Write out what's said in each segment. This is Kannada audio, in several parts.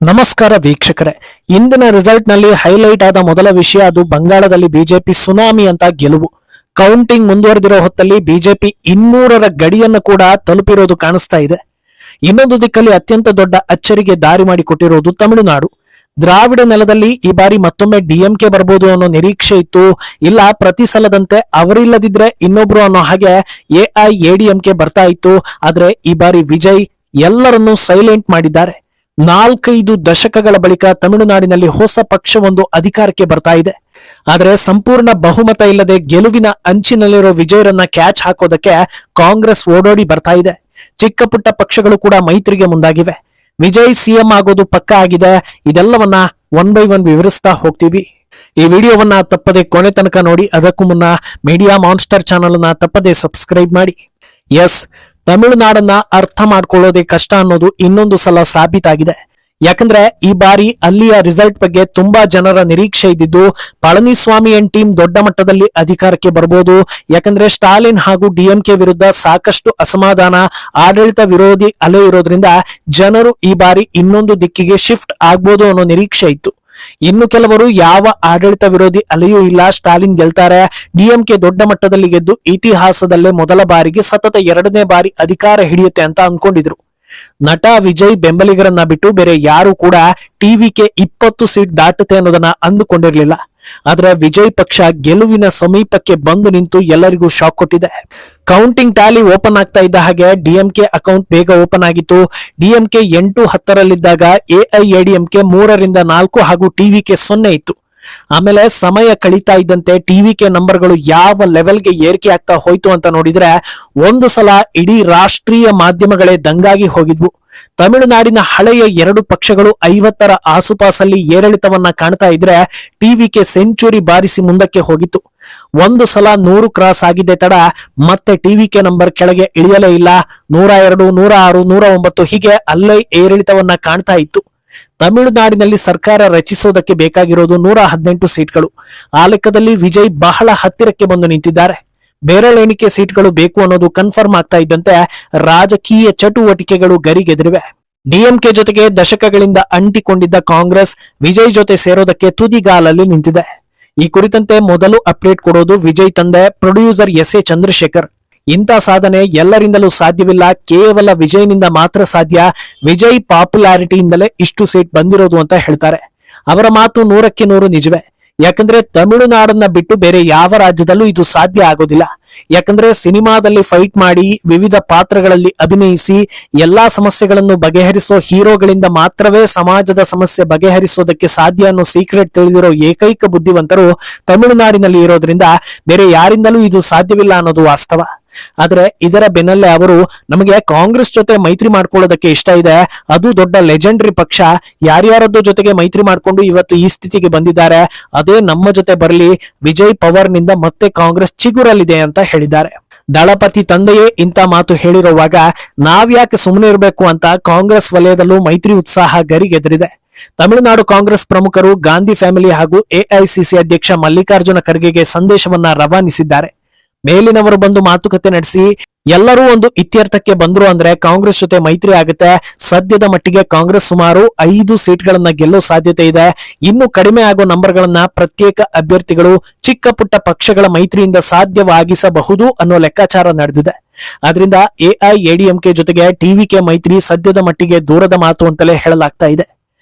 ನಮಸ್ಕಾರ ವೀಕ್ಷಕರೇ, ಇಂದಿನ ರಿಸಲ್ಟ್ ನಲ್ಲಿ ಹೈಲೈಟ್ ಆದ ಮೊದಲ ವಿಷಯ ಅದು ಬಂಗಾಳದಲ್ಲಿ ಬಿಜೆಪಿ ಸುನಾಮಿ ಅಂತ ಗೆಲುವು. ಕೌಂಟಿಂಗ್ ಮುಂದುವರೆದಿರೋ ಹೊತ್ತಲ್ಲಿ ಬಿಜೆಪಿ 200ರ ಗಡಿಯನ್ನು ಕೂಡ ತಲುಪಿರೋದು ಕಾಣಿಸ್ತಾ ಇದೆ. ಇನ್ನೊಂದು ದಿಕ್ಕಲ್ಲಿ ಅತ್ಯಂತ ದೊಡ್ಡ ಅಚ್ಚರಿಗೆ ದಾರಿ ಮಾಡಿಕೊಟ್ಟಿರೋದು ತಮಿಳುನಾಡು. ದ್ರಾವಿಡ ನೆಲದಲ್ಲಿ ಈ ಬಾರಿ ಮತ್ತೊಮ್ಮೆ ಡಿಎಂಕೆ ಬರಬಹುದು ಅನ್ನೋ ನಿರೀಕ್ಷೆ ಇತ್ತು. ಇಲ್ಲ, ಪ್ರತಿ ಸಲದಂತೆ ಅವರಿಲ್ಲದಿದ್ರೆ ಇನ್ನೊಬ್ರು ಅನ್ನೋ ಹಾಗೆ ಎಐಎಡಿಎಂಕೆ ಬರ್ತಾ ಇತ್ತು. ಆದ್ರೆ ಈ ಬಾರಿ ವಿಜಯ್ ಎಲ್ಲರನ್ನೂ ಸೈಲೆಂಟ್ ಮಾಡಿದ್ದಾರೆ. 4-5 ದಶಕಗಳ ಬಳಿಕ ತಮಿಳುನಾಡಿನಲ್ಲಿ ಹೊಸ ಪಕ್ಷವೊಂದು ಅಧಿಕಾರಕ್ಕೆ ಬರ್ತಾ ಇದೆ. ಆದರೆ ಸಂಪೂರ್ಣ ಬಹುಮತ ಇಲ್ಲದೆ ಗೆಲುವಿನ ಅಂಚಿನಲ್ಲಿರೋ ವಿಜಯರನ್ನ ಕ್ಯಾಚ್ ಹಾಕೋದಕ್ಕೆ ಕಾಂಗ್ರೆಸ್ ಓಡೋಡಿ ಬರ್ತಾ ಇದೆ. ಚಿಕ್ಕ ಪುಟ್ಟ ಪಕ್ಷಗಳು ಕೂಡ ಮೈತ್ರಿಗೆ ಮುಂದಾಗಿವೆ. ವಿಜಯ್ ಸಿಎಂ ಆಗೋದು ಪಕ್ಕ ಆಗಿದೆ. ಇದೆಲ್ಲವನ್ನ ಒನ್ ಬೈ ಒನ್ ವಿವರಿಸ್ತಾ ಹೋಗ್ತೀವಿ. ಈ ವಿಡಿಯೋವನ್ನ ತಪ್ಪದೆ ಕೊನೆ ತನಕ ನೋಡಿ. ಅದಕ್ಕೂ ಮುನ್ನ ಮೀಡಿಯಾ ಮಾನ್ಸ್ಟರ್ ಚಾನಲ್ ಅನ್ನ ತಪ್ಪದೆ ಸಬ್ಸ್ಕ್ರೈಬ್ ಮಾಡಿ. ಎಸ್, ತಮಿಳುನಾಡನ್ನ ಅರ್ಥ ಮಾಡ್ಕೊಳ್ಳೋದೇ ಕಷ್ಟ ಅನ್ನೋದು ಇನ್ನೊಂದು ಸಲ ಸಾಬೀತಾಗಿದೆ. ಯಾಕಂದ್ರೆ ಈ ಬಾರಿ ಅಲ್ಲಿಯ ರಿಸಲ್ಟ್ ಬಗ್ಗೆ ತುಂಬಾ ಜನರ ನಿರೀಕ್ಷೆ ಇದ್ದಿದ್ದು ಪಳನಿಸ್ವಾಮಿ ಅಂಡ್ ಟೀಮ್ ದೊಡ್ಡ ಮಟ್ಟದಲ್ಲಿ ಅಧಿಕಾರಕ್ಕೆ ಬರಬಹುದು. ಯಾಕಂದ್ರೆ ಸ್ಟಾಲಿನ್ ಹಾಗೂ ಡಿಎಂಕೆ ವಿರುದ್ಧ ಸಾಕಷ್ಟು ಅಸಮಾಧಾನ, ಆಡಳಿತ ವಿರೋಧಿ ಅಲೆ ಇರೋದ್ರಿಂದ ಜನರು ಈ ಬಾರಿ ಇನ್ನೊಂದು ದಿಕ್ಕಿಗೆ ಶಿಫ್ಟ್ ಆಗ್ಬೋದು ಅನ್ನೋ ನಿರೀಕ್ಷೆ ಇತ್ತು. ಇನ್ನು ಕೆಲವರು ಯಾವ ಆಡಳಿತ ವಿರೋಧಿ ಅಲೆಯೂ ಇಲ್ಲ, ಸ್ಟಾಲಿನ್ ಗೆಲ್ತಾರೆ, ಡಿಎಂಕೆ ದೊಡ್ಡ ಮಟ್ಟದಲ್ಲಿ ಗೆದ್ದು ಇತಿಹಾಸದಲ್ಲೇ ಮೊದಲ ಬಾರಿಗೆ ಸತತ 2ನೇ ಬಾರಿ ಅಧಿಕಾರ ಹಿಡಿಯುತ್ತೆ ಅಂತ ಅನ್ಕೊಂಡಿದ್ರು. ನಟ ವಿಜಯ್ ಬೆಂಬಲಿಗರನ್ನ ಬಿಟ್ಟು ಬೇರೆ ಯಾರು ಕೂಡ ಟಿವಿಕೆ 20 ಸೀಟ್ ದಾಟುತ್ತೆ ಅನ್ನೋದನ್ನ ಅಂದುಕೊಂಡಿರ್ಲಿಲ್ಲ. ಆದ್ರೆ ವಿಜಯ್ ಪಕ್ಷ ಗೆಲುವಿನ ಸಮೀಪಕ್ಕೆ ಬಂದು ನಿಂತು ಎಲ್ಲರಿಗೂ ಶಾಕ್ ಕೊಟ್ಟಿದೆ. ಕೌಂಟಿಂಗ್ ಟ್ಯಾಲಿ ಓಪನ್ ಆಗ್ತಾ ಇದ್ದ ಹಾಗೆ ಡಿಎಂಕೆ ಅಕೌಂಟ್ ಬೇಗ ಓಪನ್ ಆಗಿತ್ತು. ಡಿಎಂಕೆ 8-10ರಲ್ಲಿದ್ದಾಗ ಎಐಎಡಿಎಂಕೆ 3ರಿಂದ 4 ಹಾಗೂ ಟಿವಿಕೆ 0 ಇತ್ತು. ಆಮೇಲೆ ಸಮಯ ಕಳೀತಾ ಇದ್ದಂತೆ ಟಿವಿಕೆ ನಂಬರ್ಗಳು ಯಾವ ಲೆವೆಲ್ಗೆ ಏರಿಕೆ ಆಗ್ತಾ ಹೋಯ್ತು ಅಂತ ನೋಡಿದ್ರೆ ಒಂದು ಸಲ ಇಡೀ ರಾಷ್ಟ್ರೀಯ ಮಾಧ್ಯಮಗಳೇ ದಂಗಾಗಿ ಹೋಗಿದ್ವು. ತಮಿಳುನಾಡಿನ ಹಳೆಯ 2 ಪಕ್ಷಗಳು 50ರ ಆಸುಪಾಸಲ್ಲಿ ಏರಿಳಿತವನ್ನ ಕಾಣ್ತಾ ಇದ್ರೆ ಟಿವಿಕೆ ಸೆಂಚುರಿ ಬಾರಿಸಿ ಮುಂದಕ್ಕೆ ಹೋಗಿತ್ತು. ಒಂದು ಸಲ 100 ಕ್ರಾಸ್ ಆಗಿದ್ದೆ ತಡ ಮತ್ತೆ ಟಿವಿಕೆ ನಂಬರ್ ಕೆಳಗೆ ಇಳಿಯಲೇ ಇಲ್ಲ. 102, 106, 109 ಹೀಗೆ ಅಲ್ಲೇ ಏರಿಳಿತವನ್ನ ಕಾಣ್ತಾ ಇತ್ತು. ತಮಿಳುನಾಡಿನಲ್ಲಿ ಸರ್ಕಾರ ರಚಿಸೋದಕ್ಕೆ ಬೇಕಾಗಿರೋದು 118 ಸೀಟ್ಗಳು. ಆ ಲೆಕ್ಕದಲ್ಲಿ ವಿಜಯ್ ಬಹಳ ಹತ್ತಿರಕ್ಕೆ ಬಂದು ನಿಂತಿದ್ದಾರೆ. ಬೇರೆಳೆಣಿಕೆ ಸೀಟ್ಗಳು ಬೇಕು ಅನ್ನೋದು ಕನ್ಫರ್ಮ್ ಆಗ್ತಾ ಇದ್ದಂತೆ ರಾಜಕೀಯ ಚಟುವಟಿಕೆಗಳು ಗರಿಗೆದರಿವೆ. ಡಿಎಂಕೆ ಜೊತೆಗೆ ದಶಕಗಳಿಂದ ಅಂಟಿಕೊಂಡಿದ್ದ ಕಾಂಗ್ರೆಸ್ ವಿಜಯ್ ಜೊತೆ ಸೇರೋದಕ್ಕೆ ತುದಿಗಾಲಲ್ಲಿ ನಿಂತಿದೆ. ಈ ಕುರಿತಂತೆ ಮೊದಲು ಅಪ್ಡೇಟ್ ಕೊಡೋದು ವಿಜಯ್ ತಂದೆ ಪ್ರೊಡ್ಯೂಸರ್ ಎಸ್ ಎ ಚಂದ್ರಶೇಖರ್. ಇಂಥ ಸಾಧನೆ ಎಲ್ಲರಿಂದಲೂ ಸಾಧ್ಯವಿಲ್ಲ, ಕೇವಲ ವಿಜಯ್ನಿಂದ ಮಾತ್ರ ಸಾಧ್ಯ. ವಿಜಯ್ ಪಾಪ್ಯುಲಾರಿಟಿಯಿಂದಲೇ ಇಷ್ಟು ಸೀಟ್ ಬಂದಿರೋದು ಅಂತ ಹೇಳ್ತಾರೆ. ಅವರ ಮಾತು 100ಕ್ಕೆ 100 ನಿಜವೇ. ಯಾಕಂದ್ರೆ ತಮಿಳುನಾಡನ್ನ ಬಿಟ್ಟು ಬೇರೆ ಯಾವ ರಾಜ್ಯದಲ್ಲೂ ಇದು ಸಾಧ್ಯ ಆಗೋದಿಲ್ಲ. ಯಾಕಂದ್ರೆ ಸಿನಿಮಾದಲ್ಲಿ ಫೈಟ್ ಮಾಡಿ ವಿವಿಧ ಪಾತ್ರಗಳಲ್ಲಿ ಅಭಿನಯಿಸಿ ಎಲ್ಲಾ ಸಮಸ್ಯೆಗಳನ್ನು ಬಗೆಹರಿಸೋ ಹೀರೋಗಳಿಂದ ಮಾತ್ರವೇ ಸಮಾಜದ ಸಮಸ್ಯೆ ಬಗೆಹರಿಸೋದಕ್ಕೆ ಸಾಧ್ಯ ಅನ್ನೋ ಸೀಕ್ರೆಟ್ ತಿಳಿದಿರೋ ಏಕೈಕ ಬುದ್ಧಿವಂತರು ತಮಿಳುನಾಡಿನಲ್ಲಿ ಇರೋದ್ರಿಂದ ಬೇರೆ ಯಾರಿಂದಲೂ ಇದು ಸಾಧ್ಯವಿಲ್ಲ ಅನ್ನೋದು ವಾಸ್ತವ. ಆದ್ರೆ ಇದರ ಬೆನ್ನಲ್ಲೇ ಅವರು ನಮಗೆ ಕಾಂಗ್ರೆಸ್ ಜೊತೆ ಮೈತ್ರಿ ಮಾಡ್ಕೊಳ್ಳೋದಕ್ಕೆ ಇಷ್ಟ ಇದೆ, ಅದು ದೊಡ್ಡ ಲೆಜೆಂಡರಿ ಪಕ್ಷ, ಯಾರ್ಯಾರದ್ದು ಜೊತೆಗೆ ಮೈತ್ರಿ ಮಾಡ್ಕೊಂಡು ಇವತ್ತು ಈ ಸ್ಥಿತಿಗೆ ಬಂದಿದ್ದಾರೆ, ಅದೇ ನಮ್ಮ ಜೊತೆ ಬರಲಿ, ವಿಜಯ್ ಪವರ್ ನಿಂದ ಮತ್ತೆ ಕಾಂಗ್ರೆಸ್ ಚಿಗುರಲಿದೆ ಅಂತ ಹೇಳಿದ್ದಾರೆ. ದಳಪತಿ ತಂದೆಯೇ ಇಂಥ ಮಾತು ಹೇಳಿರುವಾಗ ನಾವ್ಯಾಕೆ ಸುಮ್ಮನೆ ಇರಬೇಕು ಅಂತ ಕಾಂಗ್ರೆಸ್ ವಲಯದಲ್ಲೂ ಮೈತ್ರಿ ಉತ್ಸಾಹ ಗರಿಗೆದರಿದೆ. ತಮಿಳುನಾಡು ಕಾಂಗ್ರೆಸ್ ಪ್ರಮುಖರು ಗಾಂಧಿ ಫ್ಯಾಮಿಲಿ ಹಾಗೂ ಎಐಸಿಸಿ ಅಧ್ಯಕ್ಷ ಮಲ್ಲಿಕಾರ್ಜುನ ಖರ್ಗೆಗೆ ಸಂದೇಶವನ್ನ ರವಾನಿಸಿದ್ದಾರೆ. ಮೇಲಿನವರು ಬಂದು ಮಾತುಕತೆ ನಡೆಸಿ ಎಲ್ಲರೂ ಒಂದು ಇತ್ಯರ್ಥಕ್ಕೆ ಬಂದ್ರು ಅಂದ್ರೆ ಕಾಂಗ್ರೆಸ್ ಜೊತೆ ಮೈತ್ರಿ ಆಗುತ್ತೆ. ಸದ್ಯದ ಮಟ್ಟಿಗೆ ಕಾಂಗ್ರೆಸ್ ಸುಮಾರು 5 ಸೀಟ್ಗಳನ್ನ ಗೆಲ್ಲೋ ಸಾಧ್ಯತೆ ಇದೆ. ಇನ್ನು ಕಡಿಮೆ ಆಗೋ ನಂಬರ್ಗಳನ್ನ ಪ್ರತ್ಯೇಕ ಅಭ್ಯರ್ಥಿಗಳು ಚಿಕ್ಕ ಪುಟ್ಟ ಪಕ್ಷಗಳ ಮೈತ್ರಿಯಿಂದ ಸಾಧ್ಯವಾಗಿಸಬಹುದು ಅನ್ನೋ ಲೆಕ್ಕಾಚಾರ ನಡೆದಿದೆ. ಆದ್ರಿಂದ ಎಐಎಡಿಎಂಕೆ ಜೊತೆಗೆ ಟಿವಿಕೆ ಮೈತ್ರಿ ಸದ್ಯದ ಮಟ್ಟಿಗೆ ದೂರದ ಮಾತು ಅಂತಲೇ ಹೇಳಲಾಗ್ತಾ ಇದೆ.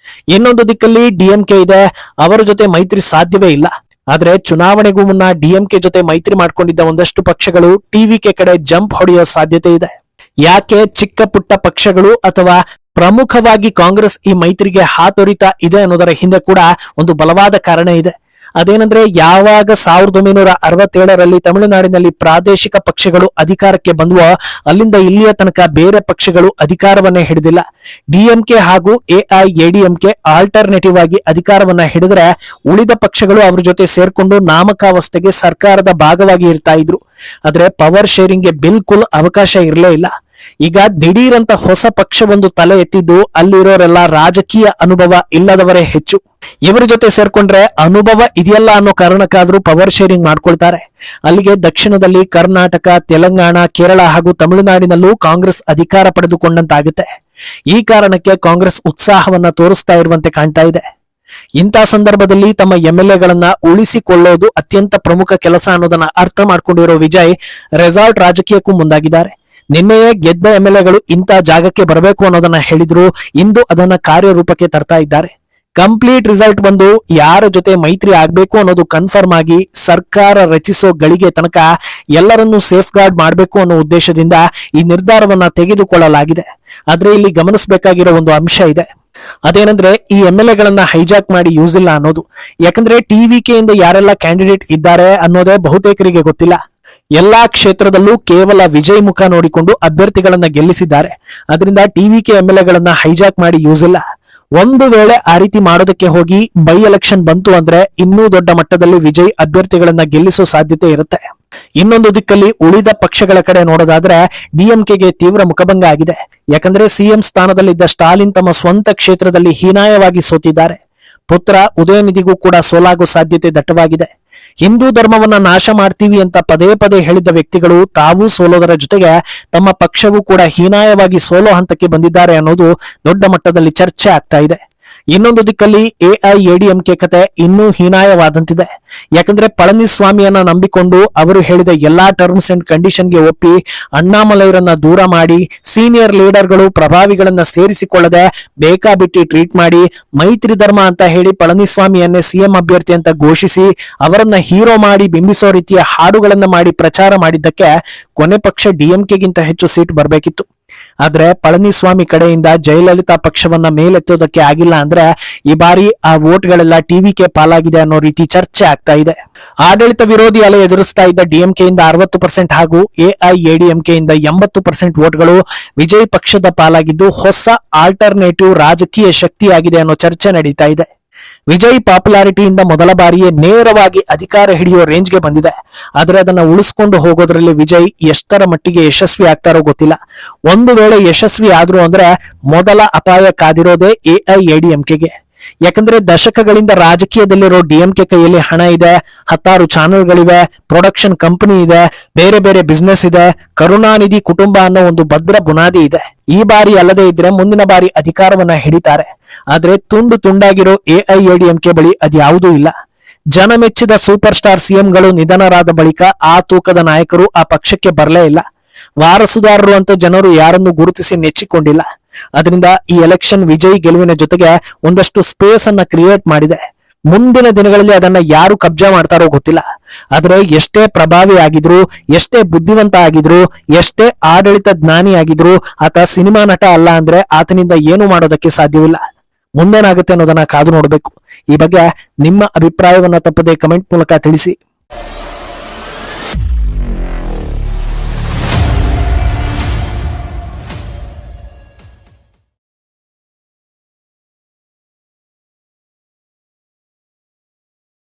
ಇನ್ನೊಂದು ದಿಕ್ಕಲ್ಲಿ ಡಿಎಂಕೆ ಇದೆ, ಅವರ ಜೊತೆ ಮೈತ್ರಿ ಸಾಧ್ಯವೇ ಇಲ್ಲ. ಆದ್ರೆ ಚುನಾವಣೆಗೂ ಮುನ್ನ ಡಿಎಂಕೆ ಜೊತೆ ಮೈತ್ರಿ ಮಾಡ್ಕೊಂಡಿದ್ದ ಒಂದಷ್ಟು ಪಕ್ಷಗಳು ಟಿವಿಕೆ ಕಡೆ ಜಂಪ್ ಹೊಡೆಯೋ ಸಾಧ್ಯತೆ ಇದೆ. ಯಾಕೆ ಚಿಕ್ಕ ಪುಟ್ಟ ಪಕ್ಷಗಳು ಅಥವಾ ಪ್ರಮುಖವಾಗಿ ಕಾಂಗ್ರೆಸ್ ಈ ಮೈತ್ರಿಗೆ ಹಾತೊರಿತಾ ಇದೆ ಅನ್ನೋದರ ಹಿಂದೆ ಕೂಡ ಒಂದು ಬಲವಾದ ಕಾರಣ ಇದೆ. ಅದೇನಂದ್ರೆ ಯಾವಾಗ 1967ರಲ್ಲಿ ತಮಿಳುನಾಡಿನಲ್ಲಿ ಪ್ರಾದೇಶಿಕ ಪಕ್ಷಗಳು ಅಧಿಕಾರಕ್ಕೆ ಬಂದವೋ ಅಲ್ಲಿಂದ ಇಲ್ಲಿಯ ತನಕ ಬೇರೆ ಪಕ್ಷಗಳು ಅಧಿಕಾರವನ್ನೇ ಹಿಡಿದಿಲ್ಲ. ಡಿಎಂಕೆ ಹಾಗೂ ಎಐಎಡಿಎಂಕೆ ಆಲ್ಟರ್ನೇಟಿವ್ ಆಗಿ ಅಧಿಕಾರವನ್ನ ಹಿಡಿದ್ರೆ ಉಳಿದ ಪಕ್ಷಗಳು ಅವ್ರ ಜೊತೆ ಸೇರ್ಕೊಂಡು ನಾಮಕಾವಸ್ಥೆಗೆ ಸರ್ಕಾರದ ಭಾಗವಾಗಿ ಇರ್ತಾ ಇದ್ರು. ಆದ್ರೆ ಪವರ್ ಶೇರಿಂಗ್ಗೆ ಬಿಲ್ಕುಲ್ ಅವಕಾಶ ಇರಲೇ ಇಲ್ಲ. ಈಗ ದಿಢೀರಂತ ಹೊಸ ಪಕ್ಷವೊಂದು ತಲೆ ಎತ್ತಿದ್ದು ಅಲ್ಲಿರೋರೆಲ್ಲ ರಾಜಕೀಯ ಅನುಭವ ಇಲ್ಲದವರೇ ಹೆಚ್ಚು. ಇವರ ಜೊತೆ ಸೇರ್ಕೊಂಡ್ರೆ ಅನುಭವ ಇದೆಯಲ್ಲ ಅನ್ನೋ ಕಾರಣಕ್ಕಾದ್ರೂ ಪವರ್ ಶೇರಿಂಗ್ ಮಾಡ್ಕೊಳ್ತಾರೆ. ಅಲ್ಲಿಗೆ ದಕ್ಷಿಣದಲ್ಲಿ ಕರ್ನಾಟಕ, ತೆಲಂಗಾಣ, ಕೇರಳ ಹಾಗೂ ತಮಿಳುನಾಡಿನಲ್ಲೂ ಕಾಂಗ್ರೆಸ್ ಅಧಿಕಾರ ಪಡೆದುಕೊಂಡಂತಾಗುತ್ತೆ. ಈ ಕಾರಣಕ್ಕೆ ಕಾಂಗ್ರೆಸ್ ಉತ್ಸಾಹವನ್ನ ತೋರಿಸ್ತಾ ಇರುವಂತೆ ಕಾಣ್ತಾ ಇದೆ. ಇಂಥ ಸಂದರ್ಭದಲ್ಲಿ ತಮ್ಮ ಎಂಎಲ್ಎಗಳನ್ನ ಉಳಿಸಿಕೊಳ್ಳೋದು ಅತ್ಯಂತ ಪ್ರಮುಖ ಕೆಲಸ ಅನ್ನೋದನ್ನ ಅರ್ಥ ಮಾಡ್ಕೊಂಡಿರೋ ವಿಜಯ್ ರೆಸಾರ್ಟ್ ರಾಜಕೀಯಕ್ಕೂ ಮುಂದಾಗಿದ್ದಾರೆ. ನಿನ್ನೆಯೇ ಗೆದ್ದ ಎಂಎಲ್ಎಗಳು ಇಂಥ ಜಾಗಕ್ಕೆ ಬರಬೇಕು ಅನ್ನೋದನ್ನ ಹೇಳಿದ್ರು, ಇಂದು ಅದನ್ನ ಕಾರ್ಯರೂಪಕ್ಕೆ ತರ್ತಾ ಇದ್ದಾರೆ. ಕಂಪ್ಲೀಟ್ ರಿಸಲ್ಟ್ ಬಂದು ಯಾರ ಜೊತೆ ಮೈತ್ರಿ ಆಗ್ಬೇಕು ಅನ್ನೋದು ಕನ್ಫರ್ಮ್ ಆಗಿ ಸರ್ಕಾರ ರಚಿಸೋ ಗಳಿಗೆ ತನಕ ಎಲ್ಲರನ್ನೂ ಸೇಫ್ ಗಾರ್ಡ್ ಮಾಡಬೇಕು ಅನ್ನೋ ಉದ್ದೇಶದಿಂದ ಈ ನಿರ್ಧಾರವನ್ನ ತೆಗೆದುಕೊಳ್ಳಲಾಗಿದೆ. ಆದ್ರೆ ಇಲ್ಲಿ ಗಮನಿಸಬೇಕಾಗಿರೋ ಒಂದು ಅಂಶ ಇದೆ. ಅದೇನಂದ್ರೆ ಈ ಎಂಎಲ್ಎಗಳನ್ನ ಹೈಜಾಕ್ ಮಾಡಿ ಯೂಸ್ ಇಲ್ಲ ಅನ್ನೋದು. ಯಾಕಂದ್ರೆ ಟಿವಿಕೆಯಿಂದ ಯಾರೆಲ್ಲ ಕ್ಯಾಂಡಿಡೇಟ್ ಇದ್ದಾರೆ ಅನ್ನೋದೇ ಬಹುತೇಕರಿಗೆ ಗೊತ್ತಿಲ್ಲ. ಎಲ್ಲಾ ಕ್ಷೇತ್ರದಲ್ಲೂ ಕೇವಲ ವಿಜಯ್ ಮುಖ ನೋಡಿಕೊಂಡು ಅಭ್ಯರ್ಥಿಗಳನ್ನ ಗೆಲ್ಲಿಸಿದ್ದಾರೆ. ಅದರಿಂದ ಟಿವಿಕೆ ಎಂಎಲ್ಎಗಳನ್ನ ಹೈಜಾಕ್ ಮಾಡಿ ಯೂಸ್ ಇಲ್ಲ. ಒಂದು ವೇಳೆ ಆ ರೀತಿ ಮಾಡೋದಕ್ಕೆ ಹೋಗಿ ಬೈ ಎಲೆಕ್ಷನ್ ಬಂತು ಅಂದ್ರೆ ಇನ್ನೂ ದೊಡ್ಡ ಮಟ್ಟದಲ್ಲಿ ವಿಜಯ್ ಅಭ್ಯರ್ಥಿಗಳನ್ನ ಗೆಲ್ಲಿಸೋ ಸಾಧ್ಯತೆ ಇರುತ್ತೆ. ಇನ್ನೊಂದು ದಿಕ್ಕಲ್ಲಿ ಉಳಿದ ಪಕ್ಷಗಳ ಕಡೆ ನೋಡೋದಾದ್ರೆ ಡಿಎಂಕೆಗೆ ತೀವ್ರ ಮುಖಭಂಗ ಆಗಿದೆ. ಯಾಕಂದ್ರೆ ಸಿಎಂ ಸ್ಥಾನದಲ್ಲಿದ್ದ ಸ್ಟಾಲಿನ್ ತಮ್ಮ ಸ್ವಂತ ಕ್ಷೇತ್ರದಲ್ಲಿ ಹೀನಾಯವಾಗಿ ಸೋತಿದ್ದಾರೆ. ಪುತ್ರ ಉದಯನಿಧಿಗೂ ಕೂಡ ಸೋಲಾಗೋ ಸಾಧ್ಯತೆ ದಟ್ಟವಾಗಿದೆ. ಹಿಂದೂ ಧರ್ಮವನ್ನ ನಾಶ ಮಾಡ್ತೀವಿ ಅಂತ ಪದೇ ಪದೇ ಹೇಳಿದ ವ್ಯಕ್ತಿಗಳು ತಾವು ಸೋಲೋದರ ಜೊತೆಗೆ ತಮ್ಮ ಪಕ್ಷವೂ ಕೂಡ ಹೀನಾಯವಾಗಿ ಸೋಲೋ ಹಂತಕ್ಕೆ ಬಂದಿದ್ದಾರೆ ಅನ್ನೋದು ದೊಡ್ಡ ಮಟ್ಟದಲ್ಲಿ ಚರ್ಚೆ ಆಗ್ತಾ ಇದೆ. ಇನ್ನೊಂದು ದಿಕ್ಕಲ್ಲಿ ಎಐಎಡಿಎಂಕೆ ಕತೆ ಇನ್ನೂ ಹೀನಾಯವಾದಂತಿದೆ. ಯಾಕಂದ್ರೆ ಪಳನಿಸ್ವಾಮಿಯನ್ನ ನಂಬಿಕೊಂಡು ಅವರು ಹೇಳಿದ ಎಲ್ಲಾ ಟರ್ಮ್ಸ್ ಅಂಡ್ ಕಂಡೀಷನ್ಗೆ ಒಪ್ಪಿ ಅಣ್ಣಾಮಲೈರನ್ನ ದೂರ ಮಾಡಿ ಸೀನಿಯರ್ ಲೀಡರ್ಗಳು ಪ್ರಭಾವಿಗಳನ್ನ ಸೇರಿಸಿಕೊಳ್ಳದೆ ಬೇಕಾಬಿಟ್ಟಿ ಟ್ರೀಟ್ ಮಾಡಿ ಮೈತ್ರಿ ಧರ್ಮ ಅಂತ ಹೇಳಿ ಪಳನಿಸ್ವಾಮಿಯನ್ನೇ ಸಿಎಂ ಅಭ್ಯರ್ಥಿ ಅಂತ ಘೋಷಿಸಿ ಅವರನ್ನ ಹೀರೋ ಮಾಡಿ ಬಿಂಬಿಸೋ ರೀತಿಯ ಹಾಡುಗಳನ್ನ ಮಾಡಿ ಪ್ರಚಾರ ಮಾಡಿದ್ದಕ್ಕೆ ಕೊನೆ ಪಕ್ಷ ಡಿಎಂಕೆಗಿಂತ ಹೆಚ್ಚು ಸೀಟ್ ಬರಬೇಕಿತ್ತು. ಆದ್ರೆ ಪಳನಿಸ್ವಾಮಿ ಕಡೆಯಿಂದ ಜಯಲಲಿತಾ ಪಕ್ಷವನ್ನ ಮೇಲೆತ್ತೋದಕ್ಕೆ ಆಗಿಲ್ಲ ಅಂದ್ರೆ ಈ ಬಾರಿ ಆ ವೋಟ್ಗಳೆಲ್ಲ ಟಿವಿಕೆ ಪಾಲಾಗಿದೆ ಅನ್ನೋ ರೀತಿ ಚರ್ಚೆ ಆಗ್ತಾ ಇದೆ. ಆಡಳಿತ ವಿರೋಧಿ ಅಲೆ ಎದುರಿಸ್ತಾ ಇದ್ದ ಡಿಎಂಕೆಯಿಂದ 60% ಹಾಗೂ ಎಐಎಡಿಎಂಕೆಯಿಂದ 80% ವೋಟ್ಗಳು ವಿಜಯ್ ಪಕ್ಷದ ಪಾಲಾಗಿದ್ದು ಹೊಸ ಆಲ್ಟರ್ನೇಟಿವ್ ರಾಜಕೀಯ ಶಕ್ತಿಯಾಗಿದೆ ಅನ್ನೋ ಚರ್ಚೆ ನಡೀತಾ ಇದೆ. ವಿಜಯ್ ಪಾಪ್ಯುಲಾರಿಟಿಯಿಂದ ಮೊದಲ ಬಾರಿಯೇ ನೇರವಾಗಿ ಅಧಿಕಾರ ಹಿಡಿಯೋ ರೇಂಜ್ಗೆ ಬಂದಿದೆ. ಆದ್ರೆ ಅದನ್ನ ಉಳಿಸ್ಕೊಂಡು ಹೋಗೋದ್ರಲ್ಲಿ ವಿಜಯ್ ಎಷ್ಟರ ಮಟ್ಟಿಗೆ ಯಶಸ್ವಿ ಆಗ್ತಾರೋ ಗೊತ್ತಿಲ್ಲ. ಒಂದು ವೇಳೆ ಯಶಸ್ವಿ ಆದ್ರು ಅಂದ್ರೆ ಮೊದಲ ಅಪಾಯ ಕಾದಿರೋದೇ ಎಐಎಡಿಎಂಕೆಗೆ. ಯಾಕಂದ್ರೆ ದಶಕಗಳಿಂದ ರಾಜಕೀಯದಲ್ಲಿರೋ ಡಿಎಂಕೆ ಕೈಯಲ್ಲಿ ಹಣ ಇದೆ, 10 ಚಾನೆಲ್ಗಳಿವೆ, ಪ್ರೊಡಕ್ಷನ್ ಕಂಪನಿ ಇದೆ, ಬೇರೆ ಬೇರೆ ಬಿಸ್ನೆಸ್ ಇದೆ, ಕರುಣಾನಿಧಿ ಕುಟುಂಬ ಅನ್ನೋ ಒಂದು ಭದ್ರ ಬುನಾದಿ ಇದೆ. ಈ ಬಾರಿ ಅಲ್ಲದೆ ಇದ್ರೆ ಮುಂದಿನ ಬಾರಿ ಅಧಿಕಾರವನ್ನ ಹಿಡಿತಾರೆ. ಆದ್ರೆ ತುಂಡು ತುಂಡಾಗಿರೋ ಎಐಎಡಿಎಂಕೆ ಬಳಿ ಅದ್ಯಾವುದೂ ಇಲ್ಲ. ಜನ ಮೆಚ್ಚಿದ ಸೂಪರ್ ಸ್ಟಾರ್ ಸಿಎಂಗಳು ನಿಧನರಾದ ಬಳಿಕ ಆ ತೂಕದ ನಾಯಕರು ಆ ಪಕ್ಷಕ್ಕೆ ಬರಲೇ ಇಲ್ಲ. ವಾರಸುದಾರರು ಅಂತ ಜನರು ಯಾರನ್ನು ಗುರುತಿಸಿ ನೆಚ್ಚಿಕೊಂಡಿಲ್ಲ. ಅದರಿಂದ ಈ ಎಲೆಕ್ಷನ್ ವಿಜಯ್ ಗೆಲುವಿನ ಜೊತೆಗೆ ಒಂದಷ್ಟು ಸ್ಪೇಸ್ ಅನ್ನ ಕ್ರಿಯೇಟ್ ಮಾಡಿದೆ. ಮುಂದಿನ ದಿನಗಳಲ್ಲಿ ಅದನ್ನ ಯಾರು ಕಬ್ಜಾ ಮಾಡ್ತಾರೋ ಗೊತ್ತಿಲ್ಲ. ಆದ್ರೆ ಎಷ್ಟೇ ಪ್ರಭಾವಿ ಆಗಿದ್ರು, ಎಷ್ಟೇ ಬುದ್ಧಿವಂತ ಆಗಿದ್ರು, ಎಷ್ಟೇ ಆಡಳಿತ ಜ್ಞಾನಿ ಆಗಿದ್ರು ಆತ ಸಿನಿಮಾ ನಟ ಅಲ್ಲ ಅಂದ್ರೆ ಆತನಿಂದ ಏನು ಮಾಡೋದಕ್ಕೆ ಸಾಧ್ಯವಿಲ್ಲ. ಮುಂದೇನಾಗುತ್ತೆ ಅನ್ನೋದನ್ನ ಕಾದು ನೋಡ್ಬೇಕು. ಈ ಬಗ್ಗೆ ನಿಮ್ಮ ಅಭಿಪ್ರಾಯವನ್ನ ತಪ್ಪದೆ ಕಮೆಂಟ್ ಮೂಲಕ ತಿಳಿಸಿ.